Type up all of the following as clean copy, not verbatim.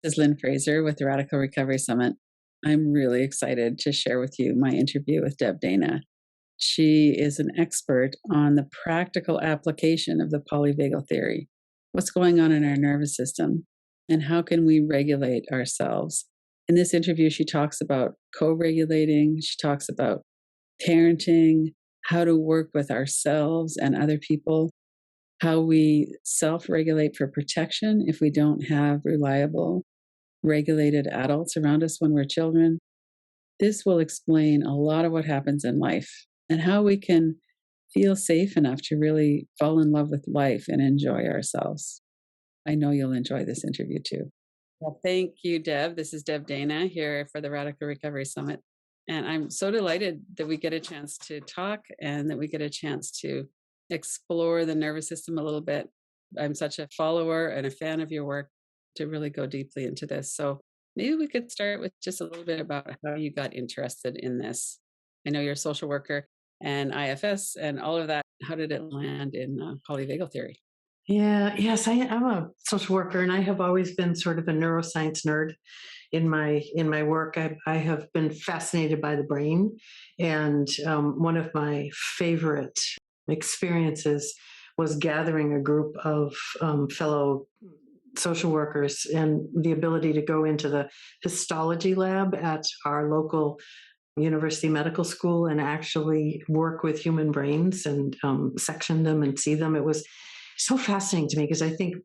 This is Lynn Fraser with the Radical Recovery Summit. I'm really excited to share with you my interview with Deb Dana. She is an expert on the practical application of the polyvagal theory. What's going on in our nervous system and how can we regulate ourselves? In this interview, she talks about co-regulating, she talks about parenting, how to work with ourselves and other people, how we self-regulate for protection if we don't have reliable, regulated adults around us when we're children. This will explain a lot of what happens in life and how we can feel safe enough to really fall in love with life and enjoy ourselves. I know you'll enjoy this interview too. Well, thank you, Deb. This is Deb Dana here for the Radical Recovery Summit. And I'm so delighted that we get a chance to talk and that we get a chance to explore the nervous system a little bit. I'm such a follower and a fan of your work to really go deeply into this. So maybe we could start with just a little bit about how you got interested in this. I know you're a social worker and IFS and all of that. How did it land in polyvagal theory? I'm a social worker, and I have always been sort of a neuroscience nerd in my work. I have been fascinated by the brain, and one of my favorite experiences was gathering a group of fellow social workers and the ability to go into the histology lab at our local university medical school and actually work with human brains and section them and see them. It was so fascinating to me because I think,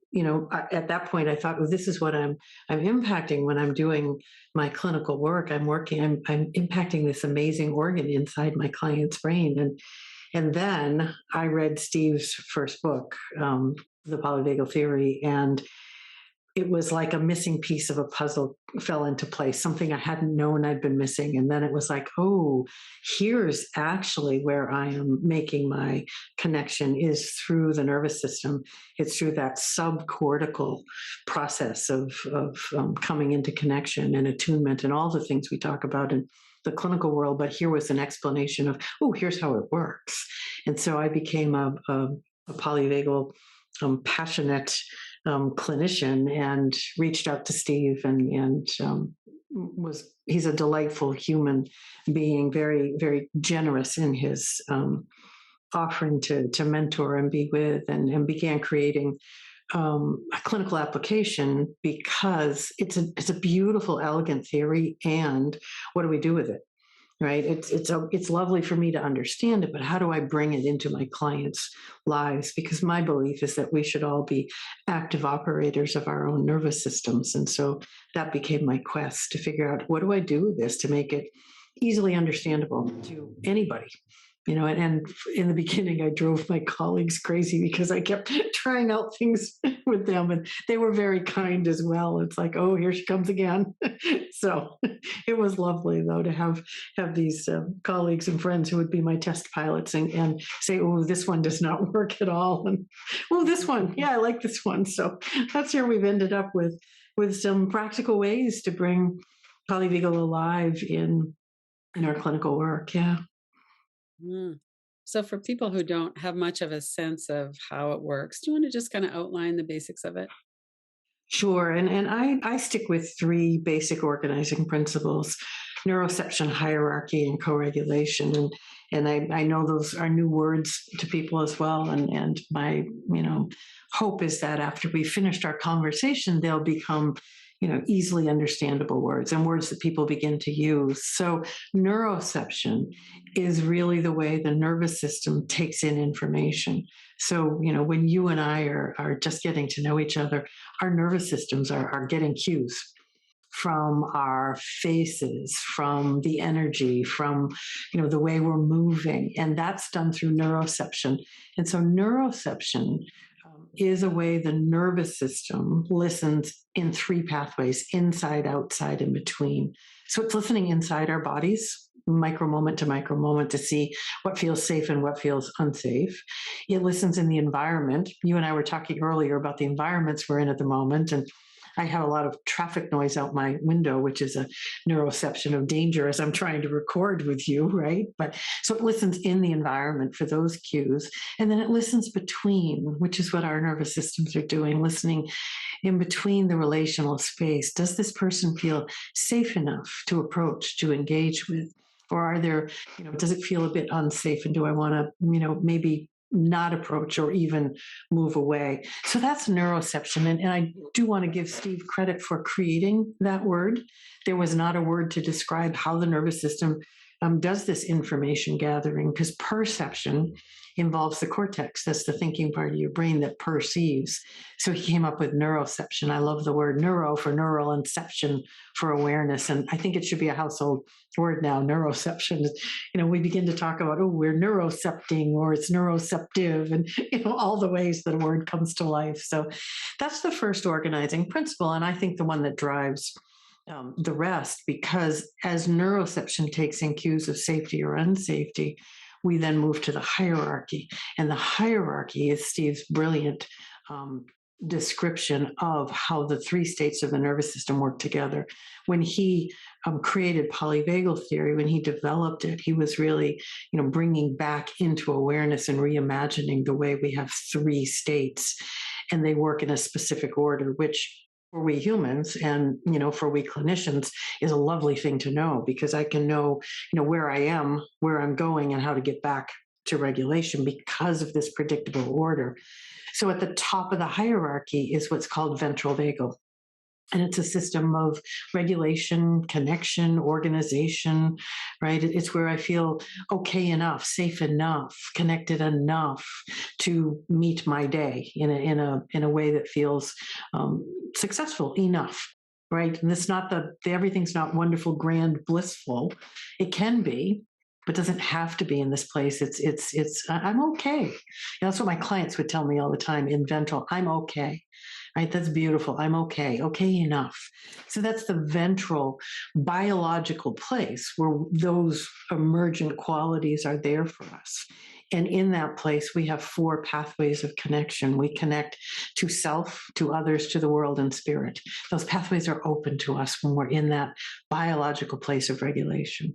at that point I thought, well, this is what I'm impacting when I'm doing my clinical work. I'm impacting this amazing organ inside my client's brain. And then I read Steve's first book, The Polyvagal Theory, and it was like a missing piece of a puzzle fell into place, something I hadn't known I'd been missing. And then it was like, oh, here's actually where I am making my connection is through the nervous system. It's through that subcortical process of coming into connection and attunement and all the things we talk about in the clinical world. But here was an explanation of, oh, here's how it works. And so I became a polyvagal passionate clinician and reached out to Steve and he's a delightful human being, very, very generous in his offering to mentor and be with, and began creating a clinical application because it's a beautiful, elegant theory. And what do we do with it? Right? It's lovely for me to understand it, but how do I bring it into my clients' lives? Because my belief is that we should all be active operators of our own nervous systems. And so that became my quest to figure out, what do I do with this to make it easily understandable to anybody? And in the beginning, I drove my colleagues crazy because I kept trying out things with them, and they were very kind as well. It's like, oh, here she comes again. So it was lovely, though, to have these colleagues and friends who would be my test pilots and say, oh, this one does not work at all. And, oh, this one, yeah, I like this one. So that's where we've ended up with some practical ways to bring polyvagal alive in our clinical work. Yeah. Mm. So, for people who don't have much of a sense of how it works, do you want to just kind of outline the basics of it? Sure. And I stick with three basic organizing principles: neuroception, hierarchy, and co-regulation. And I know those are new words to people as well. And my, hope is that after we finished our conversation, they'll become, easily understandable words and words that people begin to use. So neuroception is really the way the nervous system takes in information. So, when you and I are just getting to know each other, our nervous systems are getting cues from our faces, from the energy, from, the way we're moving. And that's done through neuroception. And so neuroception is a way the nervous system listens in three pathways: inside, outside, and between. So it's listening inside our bodies, micro moment to see what feels safe and what feels unsafe. It listens in the environment. You and I were talking earlier about the environments we're in at the moment, and I have a lot of traffic noise out my window, which is a neuroception of danger as I'm trying to record with you, right? But so it listens in the environment for those cues. And then it listens between, which is what our nervous systems are doing, listening in between the relational space, does this person feel safe enough to approach, to engage with? Or are there, does it feel a bit unsafe? And do I want to, maybe not approach or even move away? So that's neuroception. And I do want to give Steve credit for creating that word. There was not a word to describe how the nervous system does this information gathering, because perception involves the cortex. That's the thinking part of your brain that perceives. So he came up with neuroception. I love the word neuro for neural, inception for awareness. And I think it should be a household word now, neuroception. We begin to talk about, oh, we're neurocepting, or it's neuroceptive, and, all the ways that a word comes to life. So that's the first organizing principle. And I think the one that drives the rest, because as neuroception takes in cues of safety or unsafety, we then move to the hierarchy. And the hierarchy is Steve's brilliant description of how the three states of the nervous system work together. When he created polyvagal theory, when he developed it, he was really, bringing back into awareness and reimagining the way we have three states, and they work in a specific order, which for we humans and, for we clinicians is a lovely thing to know, because I can know, where I am, where I'm going, and how to get back to regulation because of this predictable order. So at the top of the hierarchy is what's called ventral vagal. And it's a system of regulation, connection, organization, right? It's where I feel okay enough, safe enough, connected enough to meet my day in a way that feels successful enough, right? And it's not everything's not wonderful, grand, blissful. It can be, but doesn't have to be in this place. It's I'm okay. That's what my clients would tell me all the time in ventral. I'm okay. Right? That's beautiful. I'm okay. Okay enough. So that's the ventral biological place where those emergent qualities are there for us. And in that place, we have 4 pathways of connection. We connect to self, to others, to the world, and spirit. Those pathways are open to us when we're in that biological place of regulation.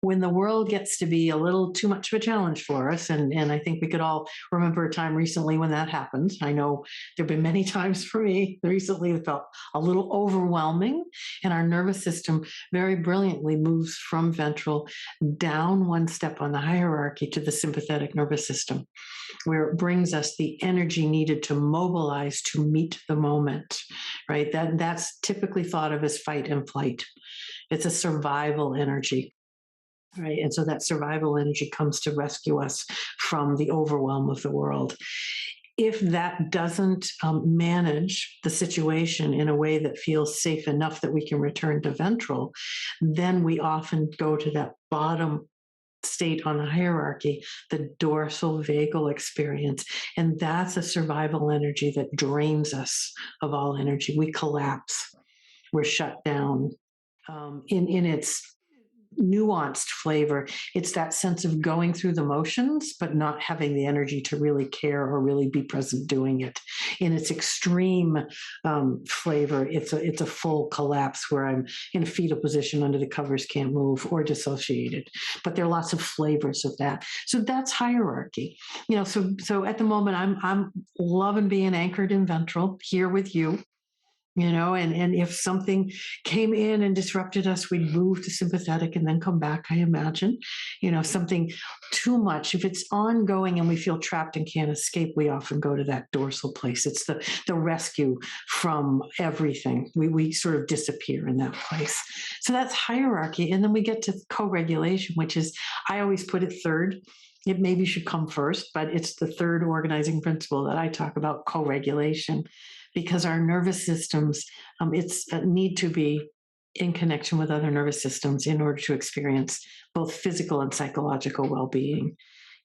When the world gets to be a little too much of a challenge for us, and I think we could all remember a time recently when that happened. I know there have been many times for me recently it felt a little overwhelming, and our nervous system very brilliantly moves from ventral down one step on the hierarchy to the sympathetic nervous system, where it brings us the energy needed to mobilize to meet the moment, right? That's typically thought of as fight and flight. It's a survival energy. Right. And so that survival energy comes to rescue us from the overwhelm of the world. If that doesn't manage the situation in a way that feels safe enough that we can return to ventral, then we often go to that bottom state on the hierarchy, the dorsal vagal experience. And that's a survival energy that drains us of all energy. We collapse. We're shut down. In its nuanced flavor, it's that sense of going through the motions but not having the energy to really care or really be present doing it. In its extreme flavor, it's a full collapse where I'm in a fetal position under the covers, can't move, or dissociated. But there are lots of flavors of that. So that's hierarchy. So at the moment I'm loving being anchored in ventral here with you. And if something came in and disrupted us, we'd move to sympathetic and then come back, I imagine. Something too much, if it's ongoing and we feel trapped and can't escape, we often go to that dorsal place. It's the rescue from everything. We sort of disappear in that place. So that's hierarchy. And then we get to co-regulation, which is, I always put it third. It maybe should come first, but it's the third organizing principle that I talk about, co-regulation. Because our nervous systems, need to be in connection with other nervous systems in order to experience both physical and psychological well-being.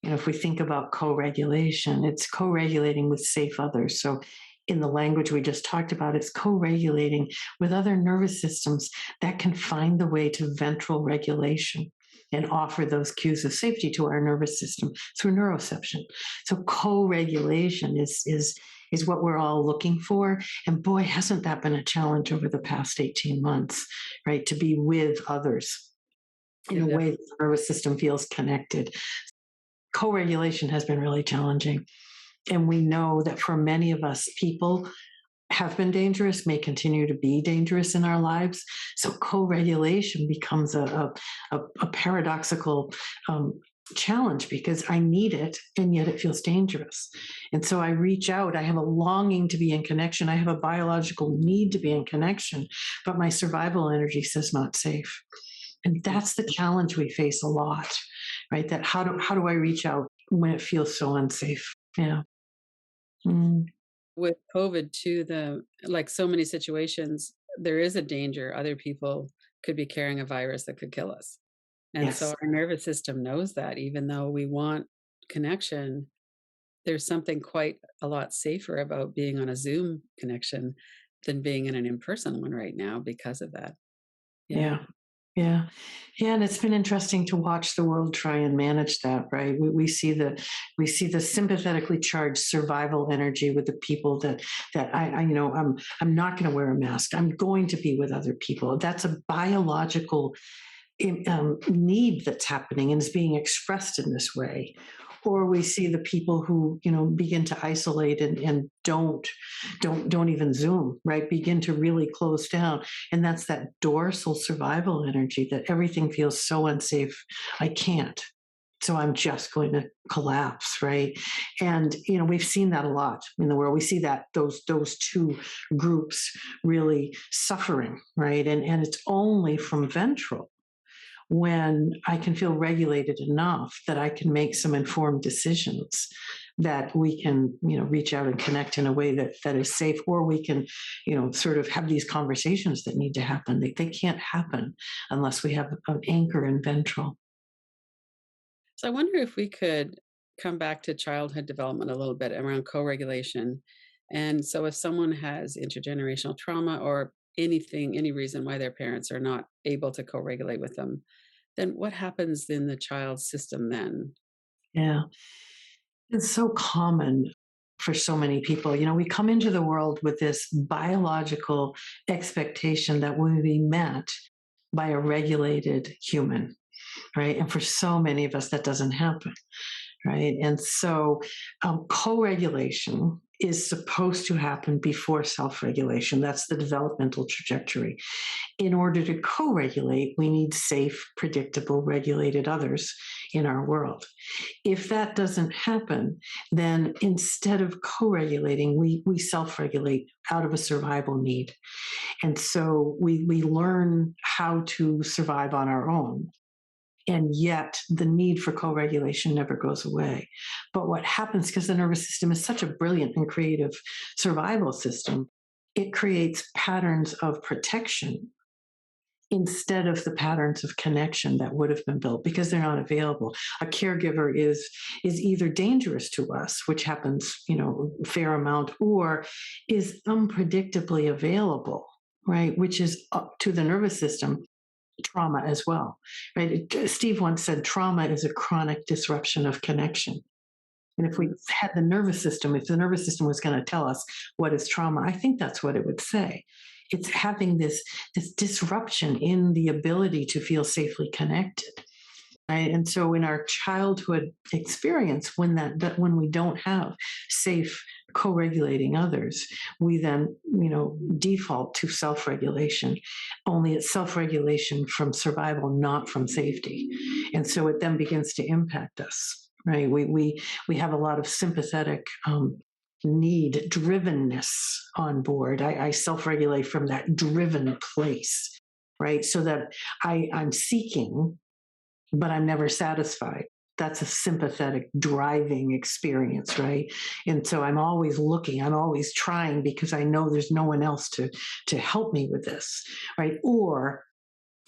If we think about co-regulation, it's co-regulating with safe others. So in the language we just talked about, it's co-regulating with other nervous systems that can find the way to ventral regulation and offer those cues of safety to our nervous system through neuroception. So co-regulation is what we're all looking for. And boy, hasn't that been a challenge over the past 18 months, right? To be with others in a way that the nervous system feels connected. Co-regulation has been really challenging. And we know that for many of us, people have been dangerous may continue to be dangerous in our lives. So co-regulation becomes a paradoxical challenge, because I need it and yet it feels dangerous. And so I reach out. I have a longing to be in connection. I have a biological need to be in connection, but my survival energy says not safe. And that's the challenge we face a lot, right? That how do I reach out when it feels so unsafe? Yeah. Mm. With COVID too, like so many situations, there is a danger other people could be carrying a virus that could kill us. And so Yes. our nervous system knows that even though we want connection, there's something quite a lot safer about being on a Zoom connection than being in an in-person one right now because of that. Yeah. Yeah. Yeah. Yeah. And it's been interesting to watch the world try and manage that, right? We see the sympathetically charged survival energy with the people that I'm not going to wear a mask. I'm going to be with other people. That's a biological need that's happening and is being expressed in this way. Or we see the people who begin to isolate and don't even Zoom, right? Begin to really close down, and that's that dorsal survival energy that everything feels so unsafe. I can't, so I'm just going to collapse, right? And we've seen that a lot in the world. We see that those two groups really suffering, right? And it's only from ventral when I can feel regulated enough that I can make some informed decisions, that we can, reach out and connect in a way that is safe, or we can, sort of have these conversations that need to happen. They can't happen unless we have an anchor in ventral. So I wonder if we could come back to childhood development a little bit around co-regulation. And so if someone has intergenerational trauma or anything, any reason why their parents are not able to co-regulate with them, then what happens in the child's system then? Yeah. It's so common for so many people. We come into the world with this biological expectation that we'll be met by a regulated human, right? And for so many of us, that doesn't happen, right? And so co-regulation is supposed to happen before self-regulation. That's the developmental trajectory. In order to co-regulate, we need safe, predictable, regulated others in our world. If that doesn't happen, then instead of co-regulating, we self-regulate out of a survival need. And so we learn how to survive on our own. And yet the need for co-regulation never goes away. But what happens, because the nervous system is such a brilliant and creative survival system, it creates patterns of protection instead of the patterns of connection that would have been built, because they're not available. A caregiver is either dangerous to us, which happens, a fair amount, or is unpredictably available, right? Which is up to the nervous system trauma as well, right? Steve once said trauma is a chronic disruption of connection. And if we had the nervous system, if the nervous system was going to tell us what is trauma, I think that's what it would say. It's having this disruption in the ability to feel safely connected. Right? And so in our childhood experience, when we don't have safe co-regulating others, we then, default to self-regulation. Only it's self-regulation from survival, not from safety. And so it then begins to impact us. Right? We have a lot of sympathetic need, drivenness on board. I self-regulate from that driven place, right? So that I'm seeking, but I'm never satisfied. That's a sympathetic driving experience, right? And so I'm always looking, I'm always trying, because I know there's no one else to help me with this, right? Or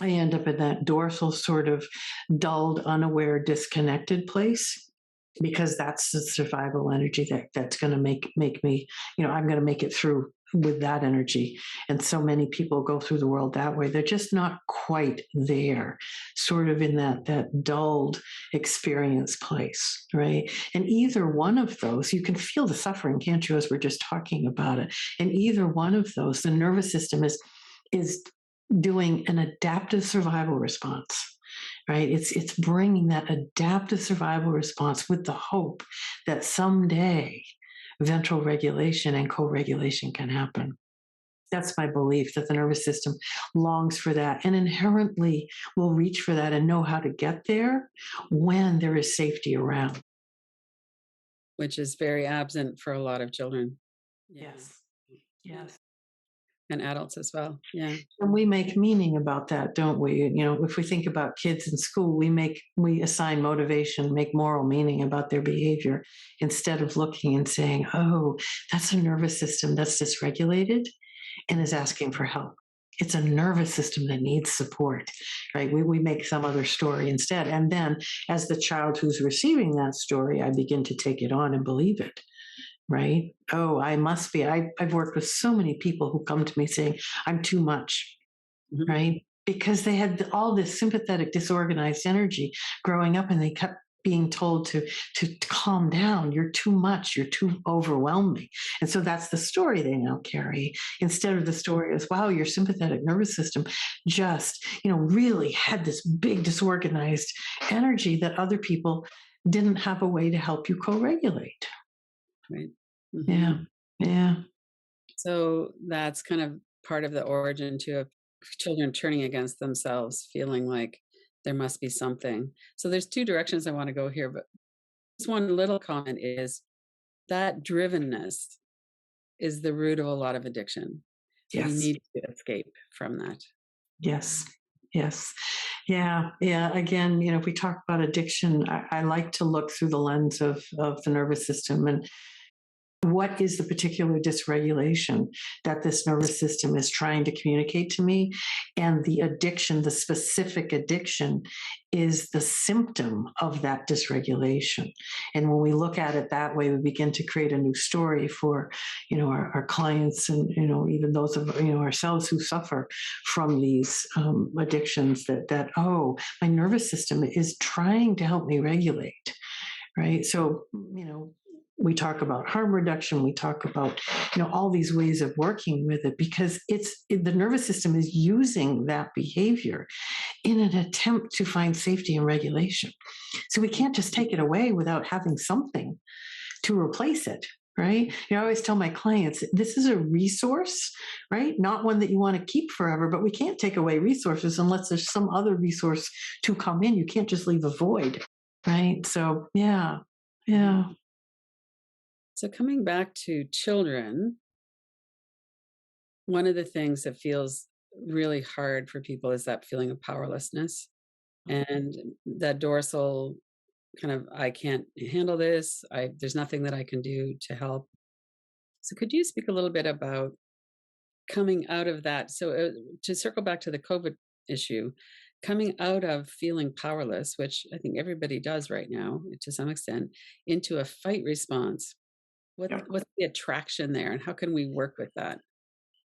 I end up in that dorsal sort of dulled, unaware, disconnected place, because that's the survival energy that's going to make me, I'm going to make it through with that energy. And so many people go through the world that way. They're just not quite there, sort of in that dulled experience place, right? And either one of those, you can feel the suffering, can't you, as we're just talking about it? And either one of those, the nervous system is doing an adaptive survival response, right? It's bringing that adaptive survival response with the hope that someday ventral regulation and co-regulation can happen. That's my belief, that the nervous system longs for that and inherently will reach for that and know how to get there when there is safety around. which is very absent for a lot of children. Yeah. Yes. Yeah. Yes. And adults as well. Yeah. And we make meaning about that, don't we? If we think about kids in school, we assign motivation, make moral meaning about their behavior instead of looking and saying, oh, that's a nervous system that's dysregulated and is asking for help. It's a nervous system that needs support, right? We make some other story instead. And then as the child who's receiving that story, I begin to take it on and believe it, right? Oh, I must be. I've worked with so many people who come to me saying, I'm too much, Mhm. right? Because they had all this sympathetic, disorganized energy growing up and they kept being told to calm down. You're too much. You're too overwhelming. And so that's the story they now carry. Instead of the story is, wow, your sympathetic nervous system just, really had this big disorganized energy that other people didn't have a way to help you co-regulate. Right. Mhm. Yeah. Yeah. So that's kind of part of the origin too of children turning against themselves, feeling like there must be something. So there's two directions I want to go here, but just one little comment is that drivenness is the root of a lot of addiction. We Yes. need to escape from that. Yes. Yes. Yeah. Yeah. Again, if we talk about addiction, I like to look through the lens of the nervous system and what is the particular dysregulation that this nervous system is trying to communicate to me. And the addiction, the specific addiction, is the symptom of that dysregulation. And when we look at it that way, we begin to create a new story for our clients and even those of ourselves who suffer from these addictions, that oh, my nervous system is trying to help me regulate, right? So we talk about harm reduction, we talk about all these ways of working with it, because the nervous system is using that behavior in an attempt to find safety and regulation. So we can't just take it away without having something to replace it, right? I always tell my clients, this is a resource, right? Not one that you want to keep forever, but we can't take away resources unless there's some other resource to come in. You can't just leave a void, right? So yeah. So coming back to children, one of the things that feels really hard for people is that feeling of powerlessness and that dorsal kind of, I can't handle this. There's nothing that I can do to help. So could you speak a little bit about coming out of that? So to circle back to the COVID issue, coming out of feeling powerless, which I think everybody does right now to some extent, into a fight response. Yeah. What's the attraction there, and how can we work with that?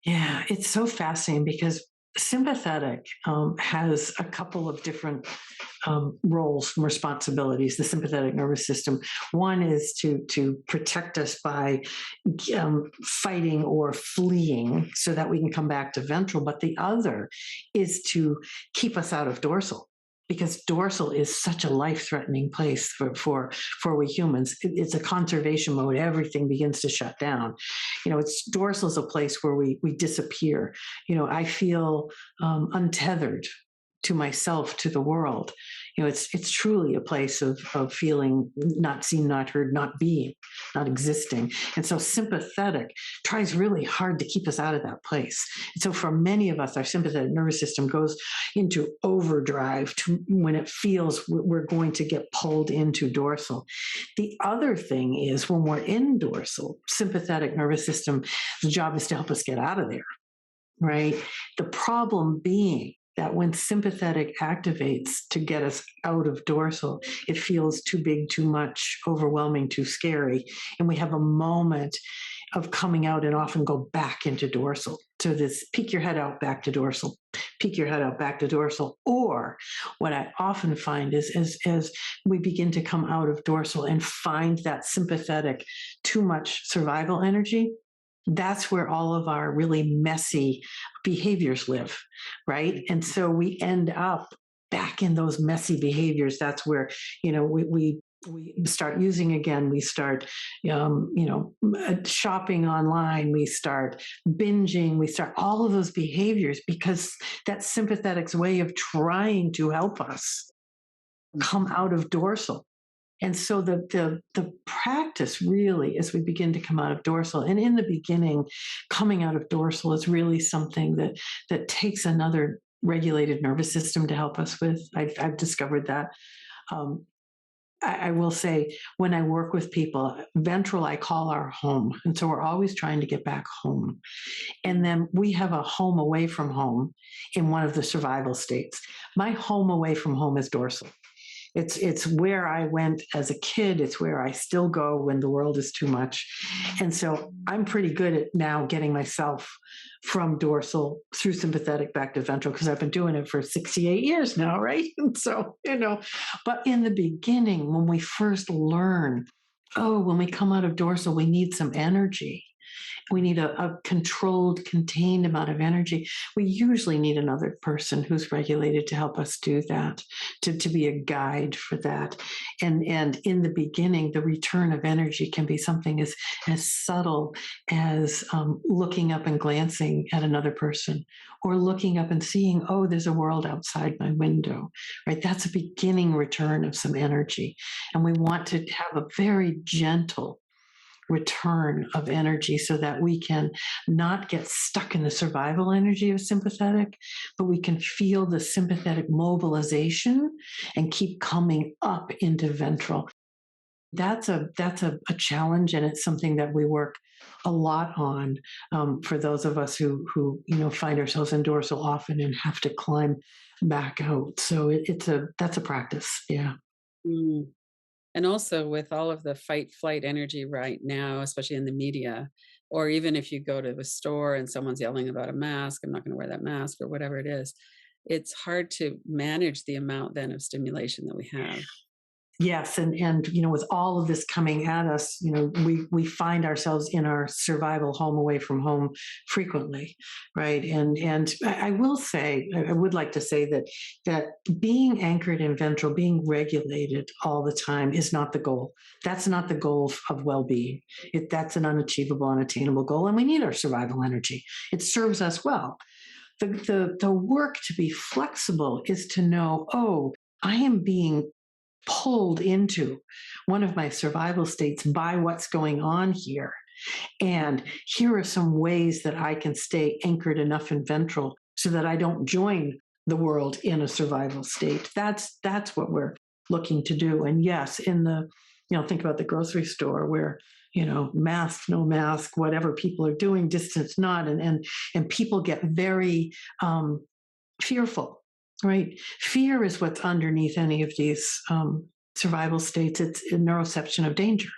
Yeah, it's so fascinating because sympathetic has a couple of different roles and responsibilities. The sympathetic nervous system. One is to protect us by fighting or fleeing, so that we can come back to ventral. But the other is to keep us out of dorsal, because dorsal is such a life-threatening place for we humans. It's a conservation mode. Everything begins to shut down. It's dorsal is a place where we disappear. I feel untethered to myself, to the world. It's truly a place of feeling not seen, not heard, not being, not existing. And so sympathetic tries really hard to keep us out of that place. And so for many of us, our sympathetic nervous system goes into overdrive when it feels we're going to get pulled into dorsal. The other thing is, when we're in dorsal, sympathetic nervous system, the job is to help us get out of there, right? The problem being that when sympathetic activates to get us out of dorsal, it feels too big, too much, overwhelming, too scary. And we have a moment of coming out and often go back into dorsal. So this peek your head out, back to dorsal, peek your head out, back to dorsal. Or what I often find is as we begin to come out of dorsal and find that sympathetic, too much survival energy, that's where all of our really messy behaviors live, right? And so we end up back in those messy behaviors. That's where we We start using again, we start shopping online, we start binging, we start all of those behaviors because that sympathetic's way of trying to help us come out of dorsal. And so the practice really, as we begin to come out of dorsal, and in the beginning, coming out of dorsal is really something that takes another regulated nervous system to help us with. I've discovered that. Um, I will say, when I work with people, ventral I call our home, and so we're always trying to get back home. And then we have a home away from home in one of the survival states. My home away from home is dorsal. It's where I went as a kid. It's where I still go when the world is too much. And so I'm pretty good at now getting myself from dorsal through sympathetic back to ventral because I've been doing it for 68 years now, right? And so, but in the beginning, when we first learn, when we come out of dorsal, we need some energy. We need a controlled, contained amount of energy. We usually need another person who's regulated to help us do that, to be a guide for that. And in the beginning, the return of energy can be something as subtle as looking up and glancing at another person, or looking up and seeing, oh, there's a world outside my window, right? That's a beginning return of some energy. And we want to have a very gentle return of energy so that we can not get stuck in the survival energy of sympathetic, but we can feel the sympathetic mobilization and keep coming up into ventral. That's a challenge, and it's something that we work a lot on for those of us who find ourselves in dorsal often and have to climb back out. So that's a practice. Yeah. Mm. And also with all of the fight flight energy right now, especially in the media, or even if you go to the store and someone's yelling about a mask, I'm not going to wear that mask or whatever it is, it's hard to manage the amount then of stimulation that we have. Yes, and with all of this coming at us, we find ourselves in our survival home away from home frequently, right? And I will say, I would like to say that being anchored in ventral, being regulated all the time is not the goal. That's not the goal of well-being. That's an unachievable, unattainable goal, and we need our survival energy. It serves us well. The work to be flexible is to know, oh, I am being pulled into one of my survival states by what's going on here. And here are some ways that I can stay anchored enough in ventral so that I don't join the world in a survival state. That's what we're looking to do. And yes, think about the grocery store where, mask, no mask, whatever people are doing, distance not, and people get very fearful. Right. Fear is what's underneath any of these survival states. It's a neuroception of danger.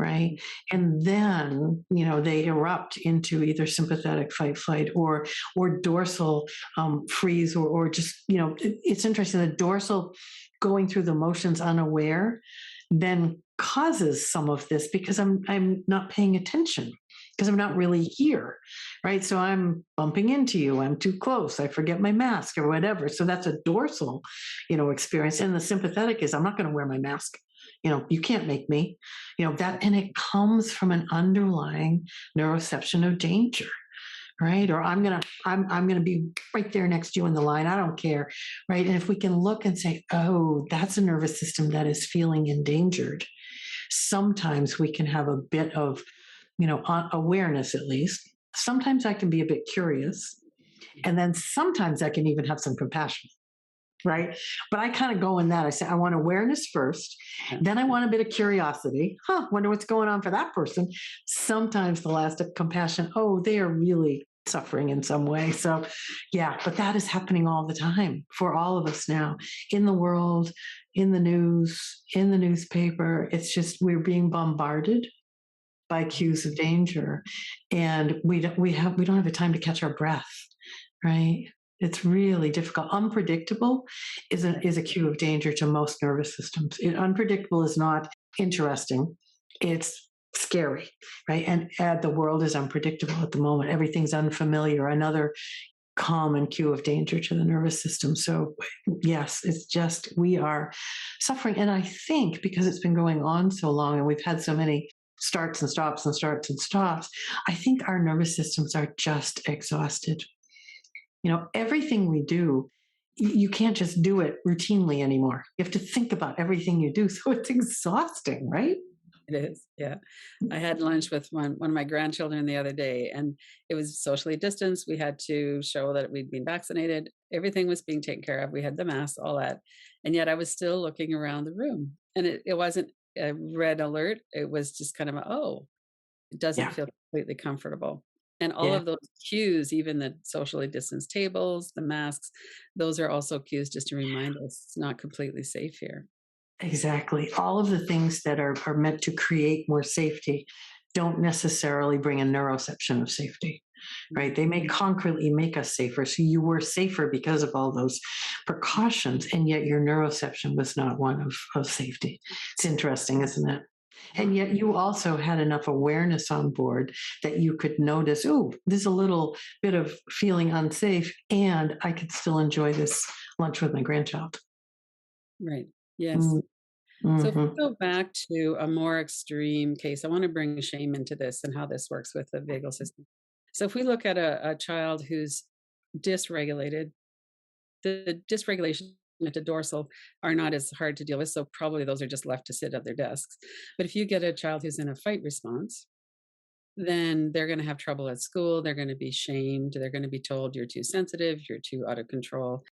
Right. And then, they erupt into either sympathetic fight, flight, or dorsal freeze, or just, it's interesting. The dorsal going through the motions unaware then causes some of this because I'm not paying attention, because I'm not really here, right? So I'm bumping into you, I'm too close, I forget my mask or whatever. So that's a dorsal, experience. And the sympathetic is, I'm not going to wear my mask. You can't make me, that, and it comes from an underlying neuroception of danger, right? Or I'm gonna be right there next to you in the line. I don't care, right? And if we can look and say, oh, that's a nervous system that is feeling endangered, sometimes we can have a bit of awareness, at least. Sometimes I can be a bit curious. And then sometimes I can even have some compassion, right? But I kind of go in that. I say, I want awareness first. Then I want a bit of curiosity. Wonder what's going on for that person. Sometimes the last of compassion. Oh, they are really suffering in some way. So yeah, but that is happening all the time for all of us now, in the world, in the news, in the newspaper. It's just, we're being bombarded by cues of danger, and we don't have the time to catch our breath, right? It's really difficult. Unpredictable is a cue of danger to most nervous systems. Unpredictable is not interesting. It's scary, right? And the world is unpredictable at the moment. Everything's unfamiliar. Another common cue of danger to the nervous system. So, yes, it's just we are suffering. And I think because it's been going on so long and we've had so many starts and stops and starts and stops, I think our nervous systems are just exhausted. Everything we do, you can't just do it routinely anymore. You have to think about everything you do. So it's exhausting, right? It is, yeah. I had lunch with one of my grandchildren the other day, and it was socially distanced. We had to show that we'd been vaccinated. Everything was being taken care of. We had the masks, all that. And yet I was still looking around the room. And it wasn't a red alert. It was just kind of it doesn't Yeah. feel completely comfortable. And all Yeah. of those cues, even the socially distanced tables, the masks, those are also cues just to remind us it's not completely safe here. Exactly. All of the things that are meant to create more safety don't necessarily bring a neuroception of safety, right? They may concretely make us safer. So you were safer because of all those precautions, and yet your neuroception was not one of safety. It's interesting, isn't it? And yet you also had enough awareness on board that you could notice, oh, there's a little bit of feeling unsafe, and I could still enjoy this lunch with my grandchild. Right. Yes. Mm, So if we mhm. go back to a more extreme case, I want to bring shame into this and how this works with the vagal system. So if we look at a child who's dysregulated, the dysregulation at the dorsal are not as hard to deal with. So probably those are just left to sit at their desks. But if you get a child who's in a fight response, then they're going to have trouble at school. They're going to be shamed. They're going to be told you're too sensitive, you're too out of control.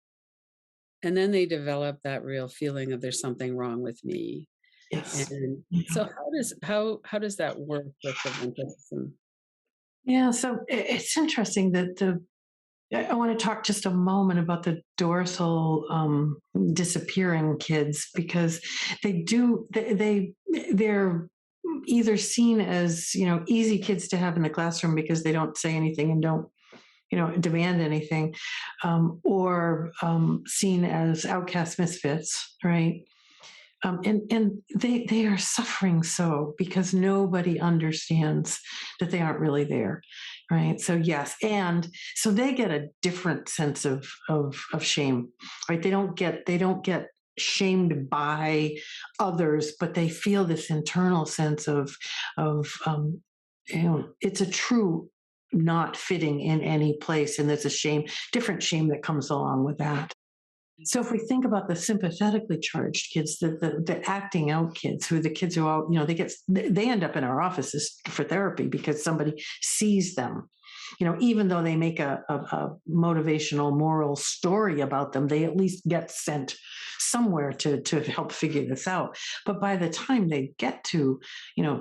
And then they develop that real feeling of there's something wrong with me. Yes. And Yeah. so how does that work with the ventral system? Yeah, so it's interesting that I want to talk just a moment about the dorsal disappearing kids because they're either seen as easy kids to have in the classroom because they don't say anything and don't demand anything, or seen as outcast misfits, right? And they are suffering so because nobody understands that they aren't really there, right? So yes, and so they get a different sense of shame, right? They don't get shamed by others, but they feel this internal sense of it's a true not fitting in any place, and there's a shame, different shame that comes along with that. So if we think about the sympathetically charged kids, the acting out kids, who the kids who are, they end up in our offices for therapy because somebody sees them. Even though they make a motivational moral story about them, they at least get sent somewhere to help figure this out. But by the time they get to,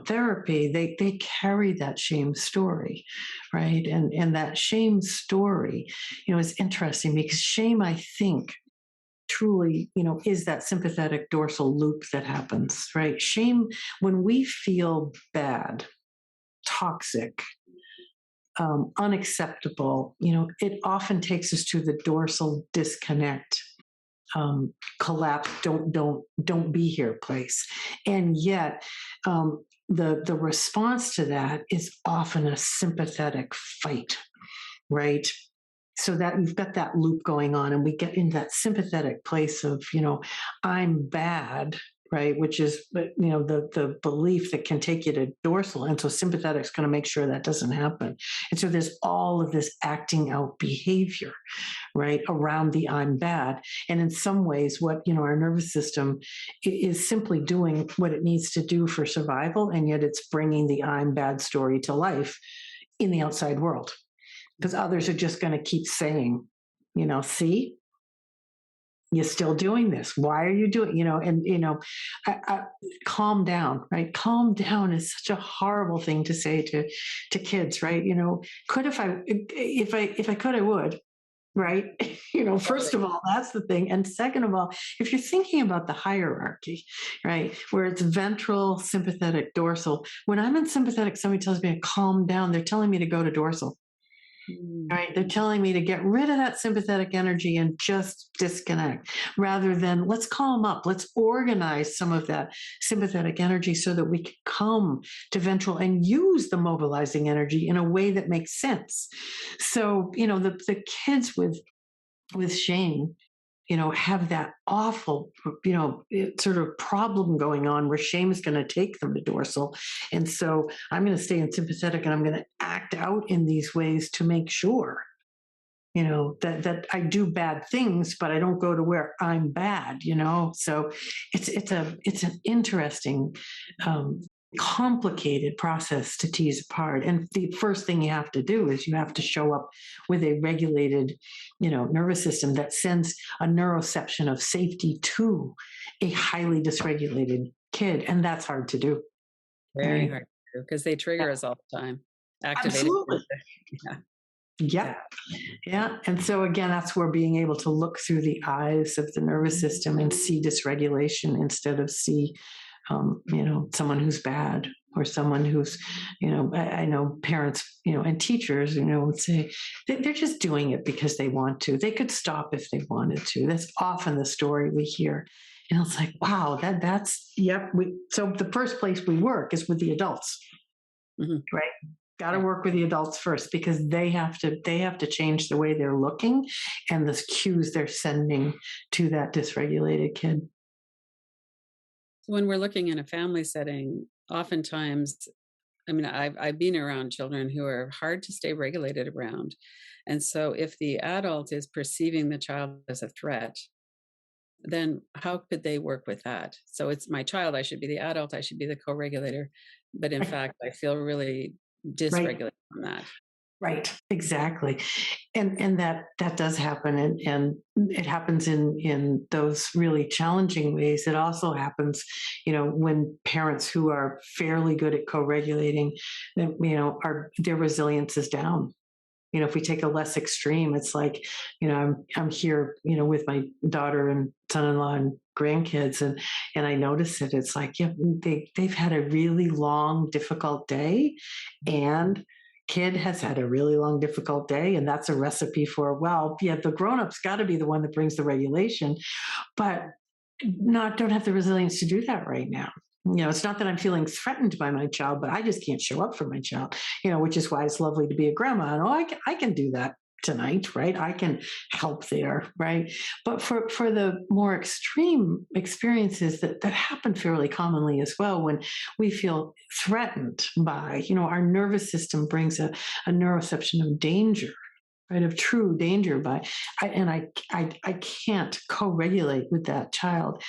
therapy, they carry that shame story, right? And that shame story, is interesting because shame, I think, truly, is that sympathetic dorsal loop that happens, right? Shame, when we feel bad, toxic, unacceptable, it often takes us to the dorsal disconnect, collapse, don't be here place. And yet, the response to that is often a sympathetic fight, right? So that you've got that loop going on, and we get into that sympathetic place of I'm bad, right? Which is the belief that can take you to dorsal, and so sympathetic is going to make sure that doesn't happen. And so there's all of this acting out behavior, right, around the I'm bad. And in some ways, what our nervous system is simply doing what it needs to do for survival, and yet it's bringing the I'm bad story to life in the outside world, because others are just going to keep saying, see, you're still doing this. Why are you doing, and, calm down, right? Calm down is such a horrible thing to say to kids, right? Could, if I could, I would, right? First of all, that's the thing. And second of all, if you're thinking about the hierarchy, right, where it's ventral, sympathetic, dorsal, when I'm in sympathetic, somebody tells me to calm down, they're telling me to go to dorsal. Mm. Right? They're telling me to get rid of that sympathetic energy and just disconnect rather than let's calm up. Let's organize some of that sympathetic energy so that we can come to ventral and use the mobilizing energy in a way that makes sense. So, the kids with shame, have that awful, sort of problem going on where shame is going to take them to dorsal. And so I'm going to stay in sympathetic and I'm going to act out in these ways to make sure, that I do bad things, but I don't go to where I'm bad. So it's an interesting, complicated process to tease apart. And the first thing you have to do is you have to show up with a regulated, nervous system that sends a neuroception of safety to a highly dysregulated kid. And that's hard to do. Very Right? hard to do because they Yeah, trigger us all the time. Activating. absolutely. Yeah. Yeah. Yeah. Yeah. And so again, that's where being able to look through the eyes of the nervous system and see dysregulation instead of see, someone who's bad or someone who's, I know parents, and teachers, would say they're just doing it because they want to. They could stop if they wanted to. That's often the story we hear. And it's like, wow, yep. So the first place we work is with the adults, Mhm. right? Got to Yeah. work with the adults first because they have to change the way they're looking and the cues they're sending to that dysregulated kid. When we're looking in a family setting, oftentimes, I mean, I've been around children who are hard to stay regulated around. And so if the adult is perceiving the child as a threat, then how could they work with that? So it's my child, I should be the adult, I should be the co-regulator. But in Right, fact, I feel really right, dysregulated from that. right, exactly. And that does happen, and it happens in those really challenging ways. It also happens, when parents who are fairly good at co-regulating, are their resilience is down. If we take a less extreme, it's like, I'm here, with my daughter and son-in-law and grandkids, and I notice it. It's like, yeah, they've had a really long, difficult day, and kid has had a really long, difficult day, and that's a recipe for, well, yeah, the grown-up's got to be the one that brings the regulation, but not don't have the resilience to do that right now. It's not that I'm feeling threatened by my child, but I just can't show up for my child, which is why it's lovely to be a grandma. And I can do that tonight, right? I can help there, right? But for the more extreme experiences that happen fairly commonly as well, when we feel threatened by, our nervous system brings a neuroception of danger, right, of true danger I can't co-regulate with that child.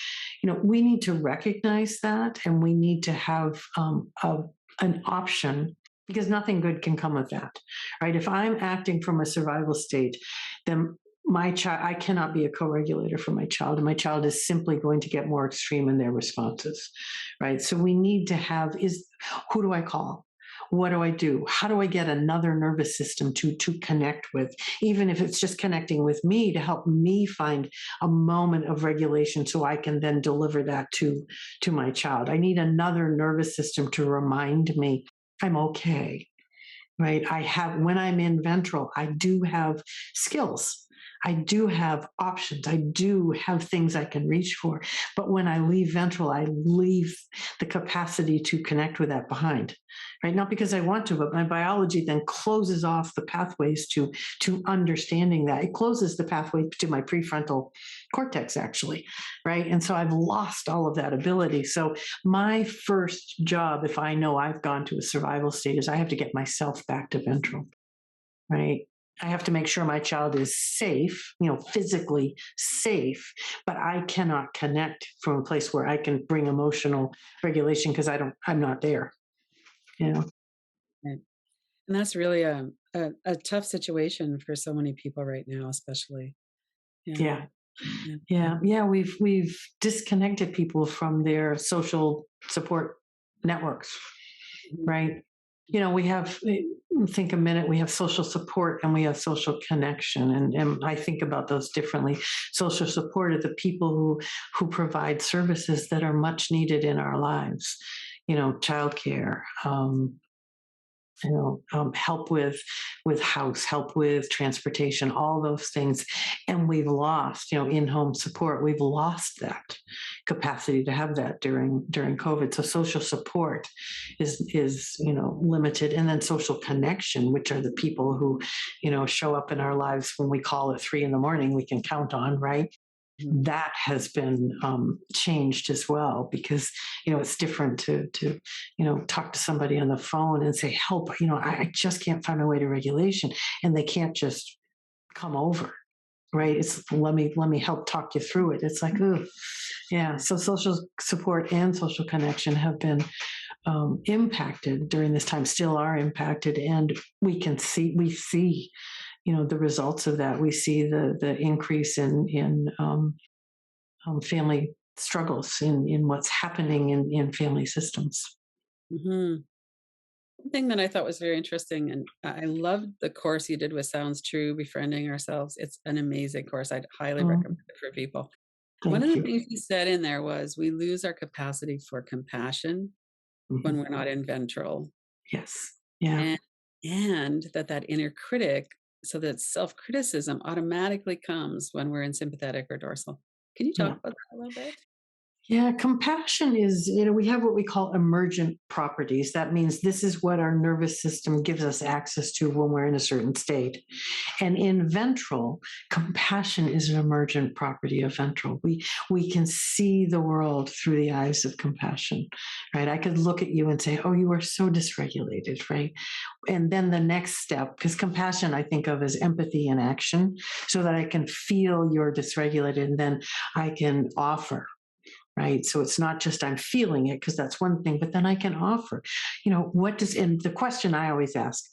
We need to recognize that, and we need to have an option, because nothing good can come of that, right? If I'm acting from a survival state, then my child, I cannot be a co-regulator for my child, and my child is simply going to get more extreme in their responses, right? So we need to have, who do I call? What do I do? How do I get another nervous system to connect with, even if it's just connecting with me, to help me find a moment of regulation so I can then deliver that to my child? I need another nervous system to remind me I'm okay, right? When I'm in ventral, I do have skills. I do have options. I do have things I can reach for. But when I leave ventral, I leave the capacity to connect with that behind, right? Not because I want to, but my biology then closes off the pathways to understanding that. It closes the pathway to my prefrontal cortex, actually, right? And so I've lost all of that ability. So my first job, if I know I've gone to a survival state, is I have to get myself back to ventral, right? I have to make sure my child is safe, physically safe, but I cannot connect from a place where I can bring emotional regulation because I'm not there, you know? Right. And that's really a tough situation for so many people right now, especially. Yeah. Yeah. Yeah. Yeah. Yeah. We've disconnected people from their social support networks, Mhm. right? We have, think a minute, we have social support and we have social connection. And I think about those differently. Social support are the people who provide services that are much needed in our lives, childcare, help with house, help with transportation, all those things. And we've lost, in-home support. We've lost that capacity to have that during COVID. So social support is limited, and then social connection, which are the people who show up in our lives when we call at 3 a.m. we can count on, right? That has been changed as well, because it's different to talk to somebody on the phone and say, help, I just can't find my way to regulation, and they can't just come over, right? It's let me help talk you through it. It's like, ooh, yeah. So social support and social connection have been impacted during this time, still are impacted, and we see the results of that. We see the increase in family struggles, in what's happening in family systems. Hmm. One thing that I thought was very interesting, and I loved the course you did with Sounds True, Befriending Ourselves. It's an amazing course. I'd highly recommend Mm, it for people. One of thank the you. things you said in there was we lose our capacity for compassion when Mhm. we're not in ventral, Yes. Yeah. and that inner critic, so that self-criticism automatically comes when we're in sympathetic or dorsal. Can you talk Yeah. about that a little bit? Yeah, compassion is, we have what we call emergent properties. That means this is what our nervous system gives us access to when we're in a certain state. And in ventral, compassion is an emergent property of ventral. We can see the world through the eyes of compassion, right? I could look at you and say, "Oh, you are so dysregulated," right? And then the next step, because compassion I think of as empathy in action, so that I can feel you're dysregulated, and then I can offer, right? So it's not just I'm feeling it, because that's one thing, but then I can offer, what does, and the question I always ask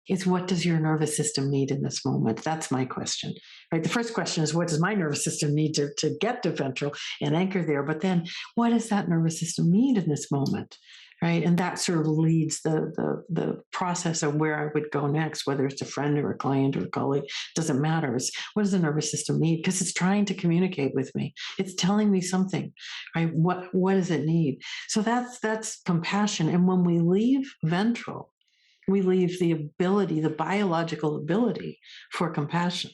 is, what does your nervous system need in this moment? That's my question, right? The first question is, what does my nervous system need to get to ventral and anchor there? But then what does that nervous system need in this moment? Right. And that sort of leads the process of where I would go next, whether it's a friend or a client or a colleague, doesn't matter. It's what does the nervous system need? Because it's trying to communicate with me. It's telling me something, right? What does it need? So that's compassion. And when we leave ventral, we leave the ability, the biological ability for compassion.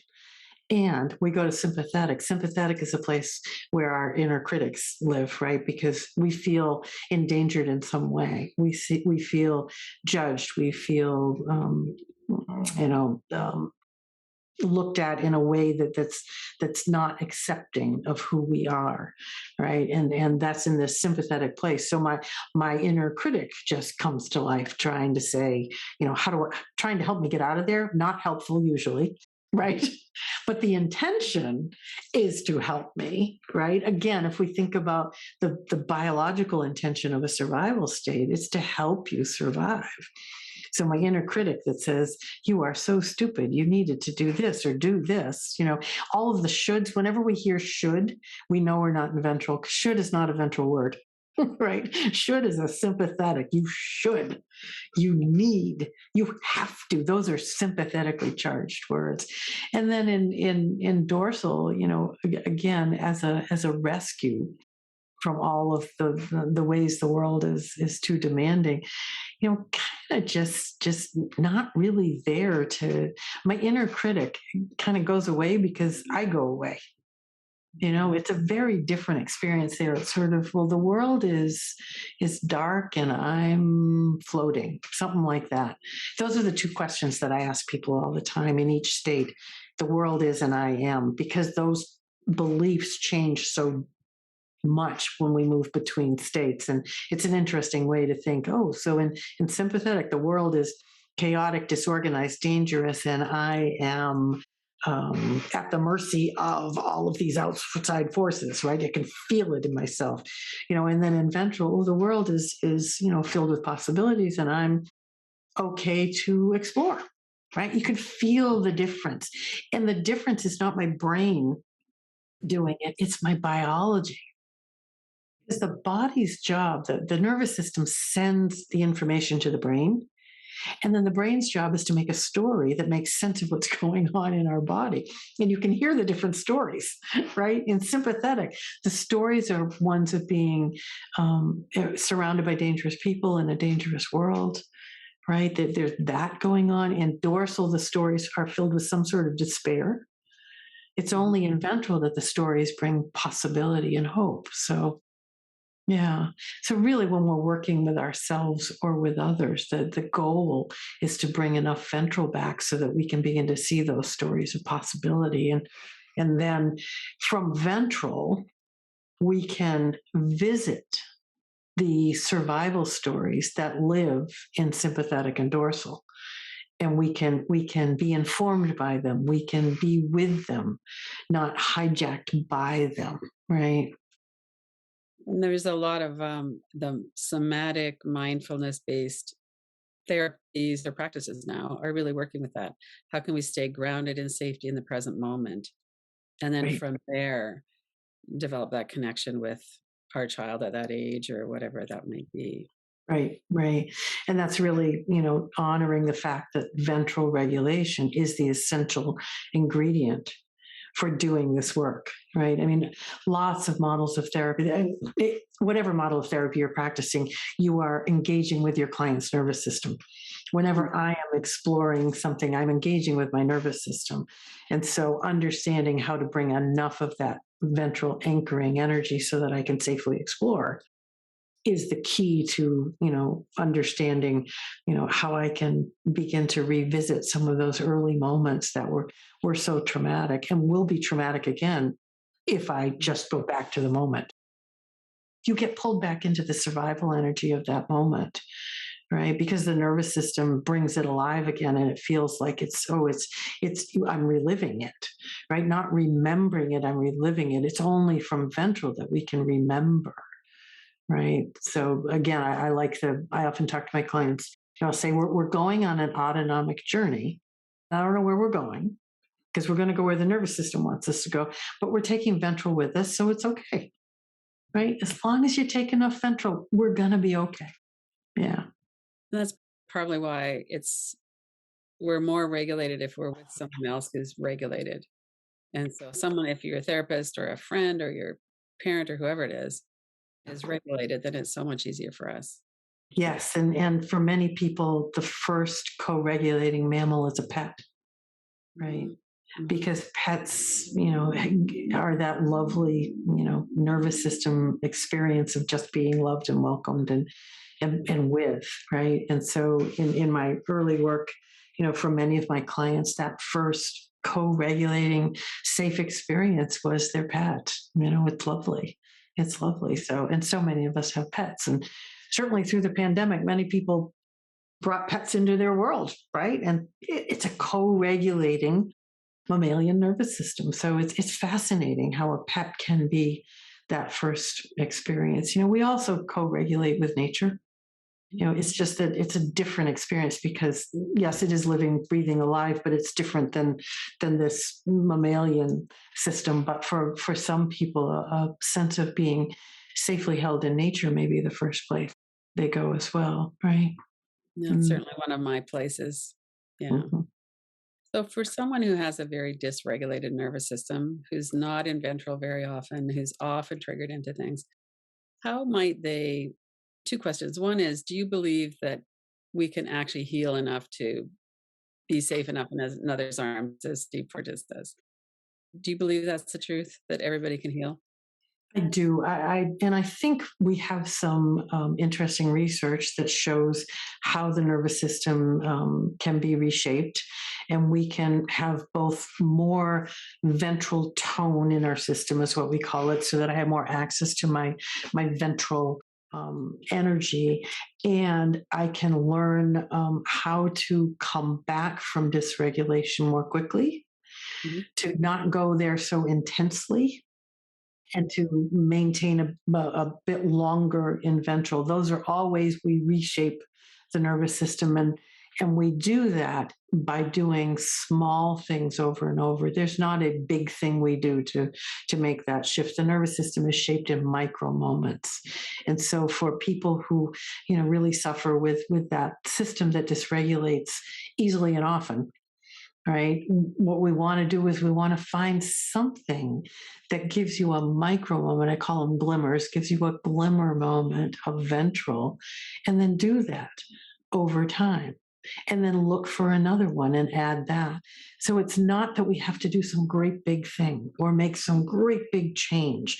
And we go to sympathetic. Sympathetic is a place where our inner critics live, right? Because we feel endangered in some way. We feel judged. We feel, you know, um, looked at in a way that's not accepting of who we are, right? And that's in this sympathetic place. So my inner critic just comes to life, trying to say, trying to help me get out of there. Not helpful usually, right? But the intention is to help me, right? Again, if we think about the biological intention of a survival state, it's to help you survive. So my inner critic that says, you are so stupid, you needed to do this or do this, all of the shoulds, whenever we hear should, we know we're not in ventral. Should is not a ventral word, right? Should is a sympathetic. You should, you need, you have to. Those are sympathetically charged words. And then in dorsal, again, as a rescue from all of the ways the world is too demanding, kind of just not really there to, my inner critic kind of goes away because I go away. It's a very different experience there. It's sort of, well, the world is dark and I'm floating, something like that. Those are the two questions that I ask people all the time in each state. The world is and I am, because those beliefs change so much when we move between states. And it's an interesting way to think, oh, so in sympathetic, the world is chaotic, disorganized, dangerous, and I am at the mercy of all of these outside forces, right? I can feel it in myself, and then in ventral, the world is filled with possibilities, and I'm okay to explore, right? You can feel the difference. And the difference is not my brain doing it, it's my biology. Because the body's job, the nervous system sends the information to the brain. And then the brain's job is to make a story that makes sense of what's going on in our body. And you can hear the different stories, right? In sympathetic, the stories are ones of being surrounded by dangerous people in a dangerous world, right? There's that going on. And dorsal, the stories are filled with some sort of despair. It's only in ventral that the stories bring possibility and hope. So, yeah. So, really, when we're working with ourselves or with others, the goal is to bring enough ventral back so that we can begin to see those stories of possibility. And then from ventral, we can visit the survival stories that live in sympathetic and dorsal, and we can be informed by them, we can be with them, not hijacked by them, right? And there's a lot of the somatic mindfulness based therapies or practices now are really working with that. How can we stay grounded in safety in the present moment? And then Right, from there, develop that connection with our child at that age or whatever that might be. right. And that's really, honoring the fact that ventral regulation is the essential ingredient for doing this work, right? I mean, lots of models of therapy, and whatever model of therapy you're practicing, you are engaging with your client's nervous system. Mm. Whenever I am exploring something, I'm engaging with my nervous system. And so understanding how to bring enough of that ventral anchoring energy so that I can safely explore is the key to understanding how I can begin to revisit some of those early moments that were so traumatic and will be traumatic again if I just go back to the moment. You get pulled back into the survival energy of that moment, right? Because the nervous system brings it alive again, and it feels like it's I'm reliving it, right? Not remembering it, I'm reliving it. It's only from ventral that we can remember. Right. So again, I often talk to my clients, I'll say, we're going on an autonomic journey. I don't know where we're going because we're going to go where the nervous system wants us to go, but we're taking ventral with us. So it's okay. Right. As long as you take enough ventral, we're going to be okay. Yeah. And that's probably why we're more regulated if we're with someone else who's regulated. And so someone, if you're a therapist or a friend or your parent or whoever it is regulated, then it's so much easier for us. Yes. And for many people, the first co regulating mammal is a pet. Right. Mhm. Mhm. Because pets, are that lovely, nervous system experience of just being loved and welcomed and with, right? And so in my early work, for many of my clients, that first co-regulating safe experience was their pet. It's lovely. It's lovely. So, and so many of us have pets. And certainly through the pandemic, many people brought pets into their world, right? And it's a co-regulating mammalian nervous system. So it's fascinating how a pet can be that first experience. We also co-regulate with nature. It's just that it's a different experience because yes, it is living, breathing, alive, but it's different than this mammalian system. But for some people, a sense of being safely held in nature may be the first place they go as well, right? That's Mm-hmm. certainly one of my places. Yeah. Mm-hmm. So for someone who has a very dysregulated nervous system, who's not in ventral very often, who's often triggered into things, how might they? Two questions. One is, do you believe that we can actually heal enough to be safe enough in another's arms, as Steve Porges says? Do you believe that's the truth, that everybody can heal? I do. And I think we have some interesting research that shows how the nervous system can be reshaped, and we can have both more ventral tone in our system, is what we call it, so that I have more access to my ventral energy, and I can learn how to come back from dysregulation more quickly, Mhm. to not go there so intensely and to maintain a bit longer in ventral. Those are all ways we reshape the nervous system. And we do that by doing small things over and over. There's not a big thing we do to make that shift. The nervous system is shaped in micro moments. And so for people who, really suffer with that system that dysregulates easily and often, right? What we want to do is we want to find something that gives you a micro moment. I call them glimmers, gives you a glimmer moment of ventral, and then do that. over time, and then look for another one and add that. So it's not that we have to do some great big thing or make some great big change.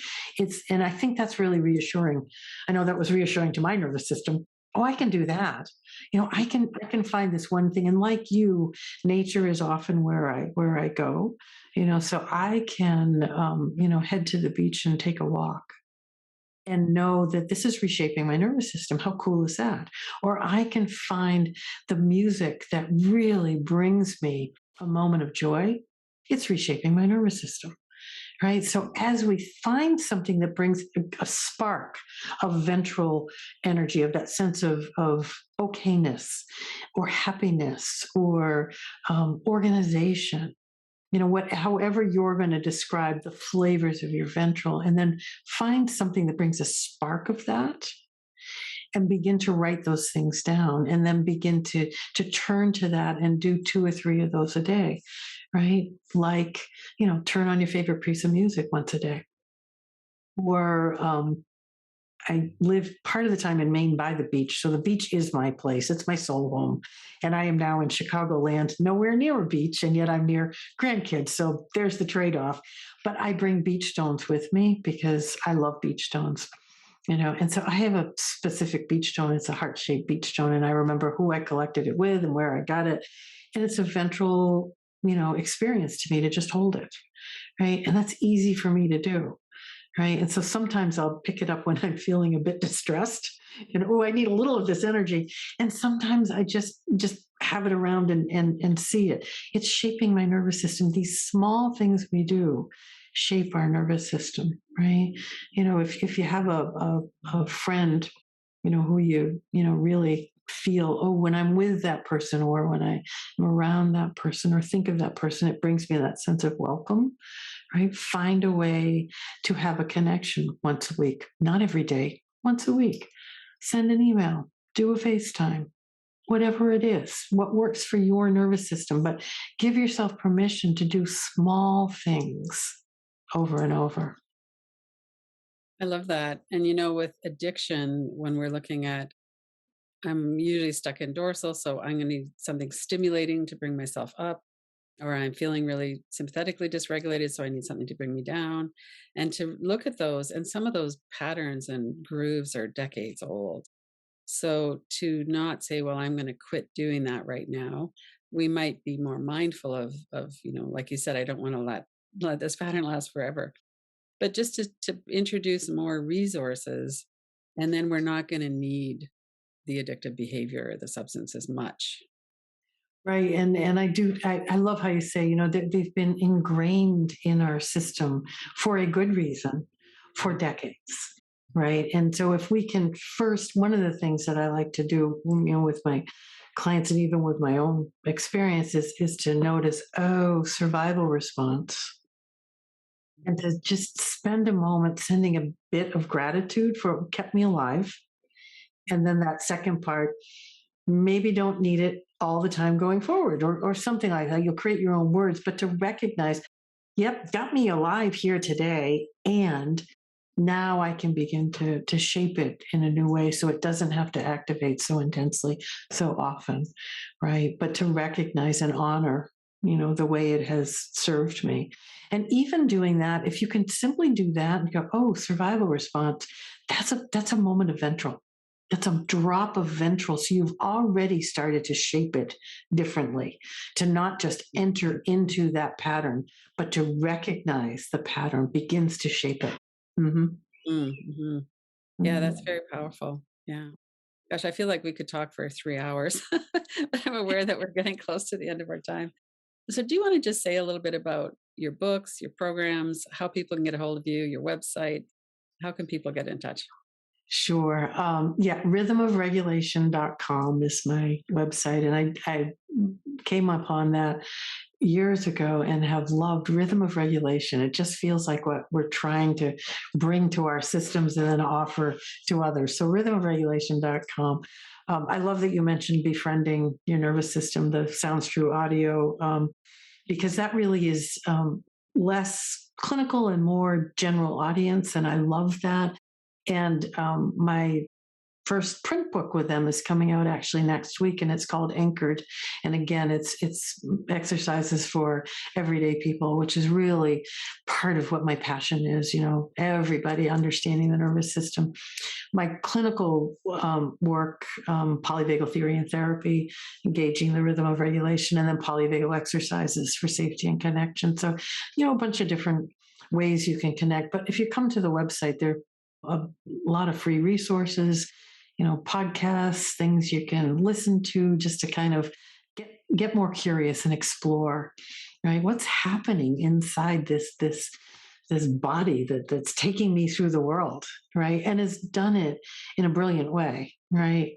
And I think that's really reassuring. I know that was reassuring to my nervous system. Oh, I can do that. I can find this one thing. And like you, nature is often where I go. So I can head to the beach and take a walk and know that this is reshaping my nervous system. How cool is that? Or I can find the music that really brings me a moment of joy. It's reshaping my nervous system, right? So as we find something that brings a spark of ventral energy, of that sense of okayness or happiness or organization, however you're going to describe the flavors of your ventral, and then find something that brings a spark of that and begin to write those things down, and then begin to turn to that and do 2 or 3 of those a day, right? Like, turn on your favorite piece of music once a day. Or I live part of the time in Maine by the beach. So the beach is my place. It's my soul home. And I am now in Chicagoland, nowhere near a beach, and yet I'm near grandkids. So there's the trade-off. But I bring beach stones with me because I love beach stones. And so I have a specific beach stone. It's a heart-shaped beach stone. And I remember who I collected it with and where I got it. And it's a ventral, experience to me to just hold it. Right. And that's easy for me to do. Right. And so sometimes I'll pick it up when I'm feeling a bit distressed oh, I need a little of this energy. And sometimes I just have it around and see it. It's shaping my nervous system. These small things we do shape our nervous system, right? If you have a friend, who you really feel, oh, when I'm with that person or when I'm around that person or think of that person, it brings me that sense of welcome, right? Find a way to have a connection once a week, not every day, once a week. Send an email, do a FaceTime, whatever it is, what works for your nervous system, but give yourself permission to do small things over and over. I love that. And with addiction, when we're looking at, I'm usually stuck in dorsal, so I'm going to need something stimulating to bring myself up, or I'm feeling really sympathetically dysregulated, so I need something to bring me down. And to look at those, and some of those patterns and grooves are decades old. So to not say, well, I'm going to quit doing that right now, we might be more mindful of, like you said, I don't want to let this pattern last forever. But just to introduce more resources, and then we're not going to need the addictive behavior or the substance as much. Right. And I love how you say, that they've been ingrained in our system for a good reason for decades. Right. And so if we can first, one of the things that I like to do, with my clients and even with my own experience is to notice, oh, survival response. And to just spend a moment sending a bit of gratitude for what kept me alive. And then that second part, maybe don't need it all the time going forward, or something like that. You'll create your own words, but to recognize, yep, got me alive here today. And now I can begin to shape it in a new way so it doesn't have to activate so intensely so often, right? But to recognize and honor, the way it has served me. And even doing that, if you can simply do that and go, oh, survival response, that's a moment of ventral. That's a drop of ventral. So you've already started to shape it differently, to not just enter into that pattern, but to recognize the pattern begins to shape it. Mm-hmm. Mm-hmm. Yeah, Mm-hmm. that's very powerful. Yeah. Gosh, I feel like we could talk for 3 hours, but I'm aware that we're getting close to the end of our time. So, do you want to just say a little bit about your books, your programs, how people can get a hold of you, your website? How can people get in touch? Sure. Yeah, rhythmofregulation.com is my website. And I came upon that years ago and have loved rhythm of regulation. It just feels like what we're trying to bring to our systems and then offer to others. So rhythmofregulation.com. I love that you mentioned befriending your nervous system, the Sounds True audio, because that really is less clinical and more general audience. And I love that. And my first print book with them is coming out actually next week, and it's called Anchored. And again, it's exercises for everyday people, which is really part of what my passion is. Everybody understanding the nervous system. My clinical work, polyvagal theory and therapy, engaging the rhythm of regulation, and then polyvagal exercises for safety and connection. So, a bunch of different ways you can connect. But if you come to the website, there are a lot of free resources, podcasts, things you can listen to just to kind of get more curious and explore, right? What's happening inside this body that's taking me through the world, right? And has done it in a brilliant way, right?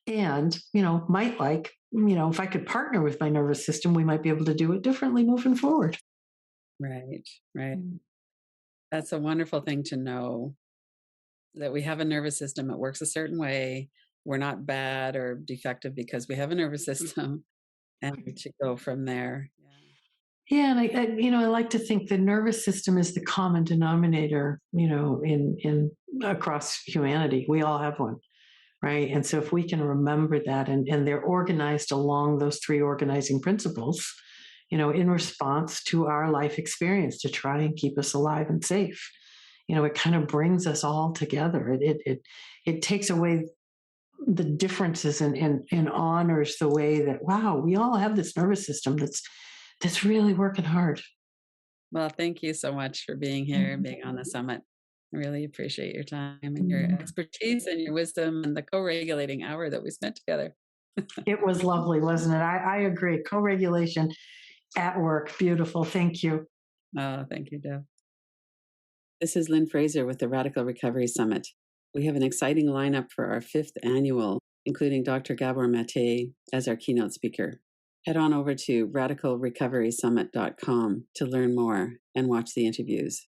And, might if I could partner with my nervous system, we might be able to do it differently moving forward. Right, right. That's a wonderful thing to know, that we have a nervous system. It works a certain way. We're not bad or defective because we have a nervous system, and to go from there. Yeah, and I like to think the nervous system is the common denominator, in across humanity. We all have one, right? And so if we can remember that, and they're organized along those three organizing principles, in response to our life experience to try and keep us alive and safe, it kind of brings us all together. It takes away the differences and honors the way that, wow, we all have this nervous system that's really working hard. Well, thank you so much for being here and being on the summit. I really appreciate your time and your expertise and your wisdom and the co-regulating hour that we spent together. It was lovely, wasn't it? I agree. Co-regulation at work. Beautiful. Thank you. Oh, thank you, Deb. This is Lynn Fraser with the Radical Recovery Summit. We have an exciting lineup for our 5th annual, including Dr. Gabor Mate as our keynote speaker. Head on over to radicalrecoverysummit.com to learn more and watch the interviews.